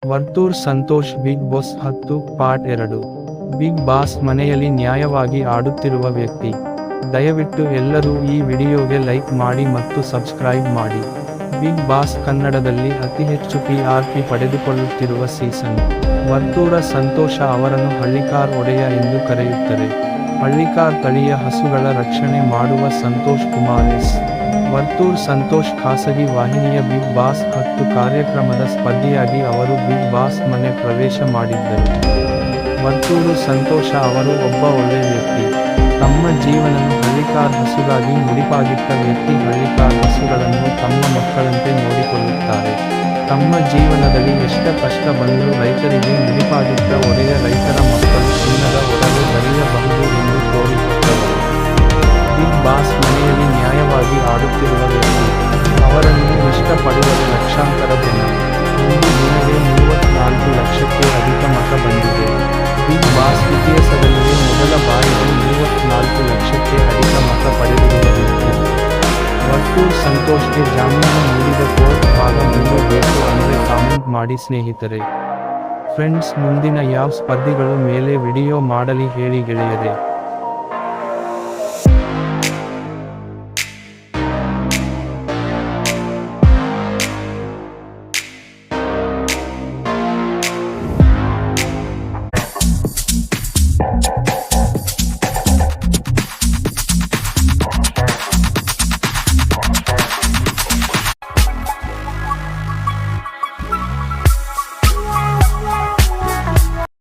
Varthur Santhosh Bigg Boss 10 part 2. Bigg Boss ಮನೆಯಲ್ಲಿ ನ್ಯಾಯವಾಗಿ ಆಡುತ್ತಿರುವ ವ್ಯಕ್ತಿ. ದಯವಿಟ್ಟು ಎಲ್ಲರೂ ಈ ವಿಡಿಯೋಗೆ ಲೈಕ್ ಮಾಡಿ ಮತ್ತು ಸಬ್ಸ್ಕ್ರೈಬ್ ಮಾಡಿ. ಬಿಗ್ ಬಾಸ್ ಕನ್ನಡದಲ್ಲಿ ಅತಿ ಹೆಚ್ಚು TRP ಪಡೆದುಕೊಳ್ಳುತ್ತಿರುವ ಸೀಸನ್. ವರ್ತೂರ ಸಂತೋಷ ಅವರನ್ನು ಹಳ್ಳಿಕಾರ್ ಒಡೆಯ ಎಂದು ಕರೆಯುತ್ತಾರೆ. ಹಳ್ಳಿಕಾರ್ ತಳಿಯ ಹಸುಗಳ ರಕ್ಷಣೆ ಮಾಡುವ ಸಂತೋಷ್ ಕುಮಾರ್ ಎಸ್. ವರ್ತೂರ್ ಸಂತೋಷ್ ಖಾಸಗಿ ವಾಹಿನಿಯ ಬಿಗ್ ಬಾಸ್ 10 ಕಾರ್ಯಕ್ರಮದ ಸ್ಪರ್ಧಿಯಾಗಿ ಅವರು ಬಿಗ್ ಬಾಸ್ ಮನೆ ಪ್ರವೇಶ ಮಾಡಿದ್ದರು. ವರ್ತೂರು ಸಂತೋಷ ಅವರು ಒಬ್ಬ ಒಳ್ಳೆ ವ್ಯಕ್ತಿ. ತಮ್ಮ ಜೀವನವನ್ನು ಹಳ್ಳಿಕಾರ್ ಹಸುಗಾಗಿ ಮುಡಿಪಾಗಿಟ್ಟ ವ್ಯಕ್ತಿ. ಹಳ್ಳಿಕಾರ್ ಹಸುಗಳನ್ನು ತಮ್ಮ ಮಕ್ಕಳಂತೆ ನೋಡಿಕೊಳ್ಳುತ್ತಾರೆ. ತಮ್ಮ ಜೀವನದಲ್ಲಿ ಎಷ್ಟ ಕಷ್ಟ ಬಂದರೂ ರೈತರಿಗೆ ಮುಡಿಪಾಗಿಟ್ಟ ಒಡೆಯ. ರೈತರ ಮಕ್ಕಳು ಚಿನ್ನದ ಒಡವೆ ಬರೆಯಬಹುದು ಎಂದು ತೋರಿಕೊಟ್ಟವರು. ಬಿಗ್ ಬಾಸ್ ಮನೆಯಲ್ಲಿ ನ್ಯಾಯವಾಗಿ ಆಡುತ್ತಿರುವ ವ್ಯಕ್ತಿ. ಅವರನ್ನು ಇಷ್ಟಪಡುವರೆ ಲಕ್ಷಾಂತರ ಜನ. ಒಂದು ದಿನವೇ 34 ಲಕ್ಷಕ್ಕೆ ಅಧಿಕ ಮತ ಬಂದಿದೆ. ಬಿಗ್ ಬಾಸ್ ಇತಿಹಾಸದಲ್ಲಿಯೇ ಮೊದಲ ಬಾರಿಗೆ 34 ಲಕ್ಷಕ್ಕೆ ಅಧಿಕ ಮತ ಪಡೆದಿರುವ ವ್ಯಕ್ತಿ. ವರ್ತೂರ್ ಸಂತೋಷ್ಗೆ ಜಾಮೀನು ನೀಡಿದ ಕೋರ್ಟ್ ಭಾಗ 3 ಬೇಕು ಅಂದ್ರೆ ಕಾಮೆಂಟ್ ಮಾಡಿ ಸ್ನೇಹಿತರೆ. ಫ್ರೆಂಡ್ಸ್, ಮುಂದಿನ ಯಾವ ಸ್ಪರ್ಧಿಗಳು ಮೇಲೆ ವಿಡಿಯೋ ಮಾಡಲಿ ಹೇಳಿ ಗೆಳೆಯರೇ.